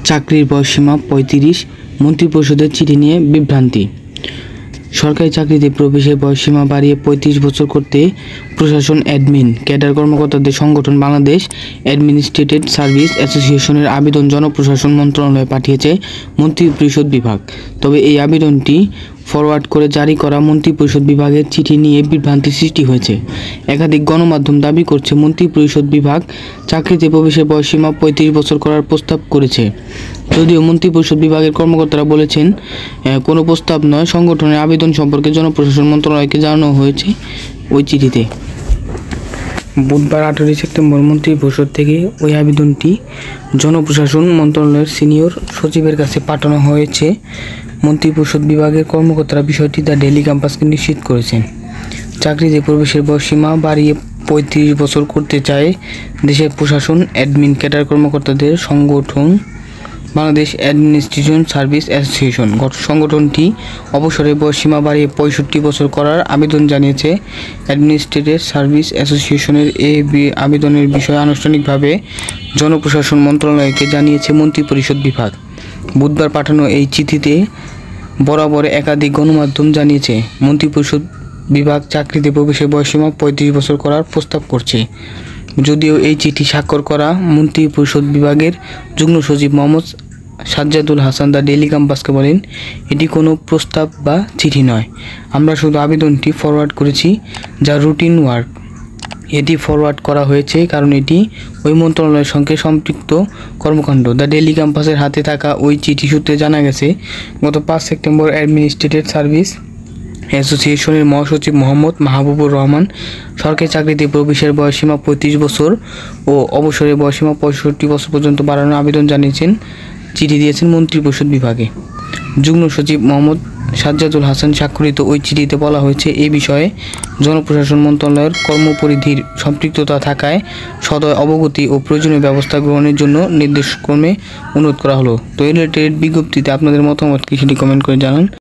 চাকরির বয়সসীমা ৩৫, মন্ত্রিপরিষদের চিঠি নিয়ে বিভ্রান্তি। সরকারি চাকরিতে প্রবেশের বয়সসীমা বাড়িয়ে ৩৫ বছর করতে প্রশাসন অ্যাডমিন ক্যাডার কর্মকর্তাদের সংগঠন বাংলাদেশ অ্যাডমিনিস্ট্রেটেড সার্ভিস অ্যাসোসিয়েশনের আবেদন জনপ্রশাসন মন্ত্রণালয়ে পাঠিয়েছে মন্ত্রিপরিষদ বিভাগ। তবে এই আবেদনটি ফরওয়ার্ড করে জারি করা মন্ত্রিপরিষদ বিভাগের চিঠি নিয়ে বিভ্রান্তি সৃষ্টি হয়েছে। একাধিক গণমাধ্যম দাবি করছে মন্ত্রিপরিষদ বিভাগ চাকরিতে প্রবেশের বয়সসীমা ৩৫ বছর করার প্রস্তাব করেছে। যদিও মন্ত্রিপরিষদ বিভাগের কর্মকর্তারা বলেছেন, কোনো প্রস্তাব নয়, সংগঠনের আবেদন সম্পর্কে জনপ্রশাসন মন্ত্রণালয়কে জানানো হয়েছে ওই চিঠিতে। বুধবার 18 সেপ্টেম্বর মন্ত্রিপরিষদ থেকে ওই আবেদনটি জনপ্রশাসন মন্ত্রণালয়ের সিনিয়র সচিবের কাছে পাঠানো হয়েছে। মন্ত্রিপরিষদ বিভাগের কর্মকর্তারা বিষয়টি দ্য ডেইলি ক্যাম্পাসকে নিশ্চিত করেছেন। চাকরিতে প্রবেশের বয়সসীমা বাড়িয়ে ৩৫ বছর করতে চায় দেশের প্রশাসন অ্যাডমিন ক্যাডার কর্মকর্তাদের সংগঠন বাংলাদেশ অ্যাডমিনিস্ট্রেশন সার্ভিস অ্যাসোসিয়েশন। সংগঠনটি অবসরের বয়সসীমা বাড়িয়ে ৬৫ বছর করার আবেদন জানিয়েছে। অ্যাডমিনিস্ট্রেটেড সার্ভিস অ্যাসোসিয়েশনের এই আবেদনের বিষয়ে আনুষ্ঠানিকভাবে জনপ্রশাসন মন্ত্রণালয়কে জানিয়েছে মন্ত্রিপরিষদ বিভাগ। বুধবার পাঠানো এই চিঠিতে বরাবর একাধিক গণমাধ্যম জানিয়েছে মন্ত্রিপরিষদ বিভাগ চাকরিতে প্রবেশের বয়সসীমা ৩৫ বছর করার প্রস্তাব করছে। যদিও এই চিঠি স্বাক্ষর করা মন্ত্রিপরিষদ বিভাগের যুগ্ম সচিব মোহাম্মদ সাজ্জাদুল হাসান দ্য ডেইলি ক্যাম্পাসকে বলেন, এটি কোনো প্রস্তাব বা চিঠি নয়, আমরা শুধু আবেদনটি ফরওয়ার্ড করেছি, যা রুটিন ওয়ার্ক। এটি ফরওয়ার্ড করা হয়েছে কারণ এটি ওই মন্ত্রণালয়ের সঙ্গে সম্পৃক্ত কর্মকাণ্ড। দ্য ডেইলি ক্যাম্পাসের হাতে থাকা ওই চিঠি সূত্রে জানা গেছে, গত ৫ সেপ্টেম্বর অ্যাডমিনিস্ট্রেটেড সার্ভিস অ্যাসোসিয়েশনের মহাসচিব মোহাম্মদ মাহবুবুর রহমান সরকারি চাকরিতে প্রবেশের বয়সসীমা ৩৫ বছর ও অবসরের বয়সসীমা ৬৫ বছর পর্যন্ত বাড়ানোর আবেদন জানিয়েছেন, চিঠি দিয়েছেন মন্ত্রিপরিষদ বিভাগে। যুগ্ম সচিব মোহাম্মদ সাজ্জাদুল হাসান স্বাক্ষরিত ওই চিঠিতে বলা হয়েছে, এই বিষয়ে জনপ্রশাসন মন্ত্রণালয়ের কর্মপরিধির সম্পৃক্ততা থাকায় সদয় অবগতি ও প্রয়োজনীয় ব্যবস্থা গ্রহণের জন্য নির্দেশক্রমে অনুরোধ করা হলো। তো এই রিলেটেড বিজ্ঞপ্তিতে আপনাদের মতামত কি সেটি কমেন্ট করে জানান।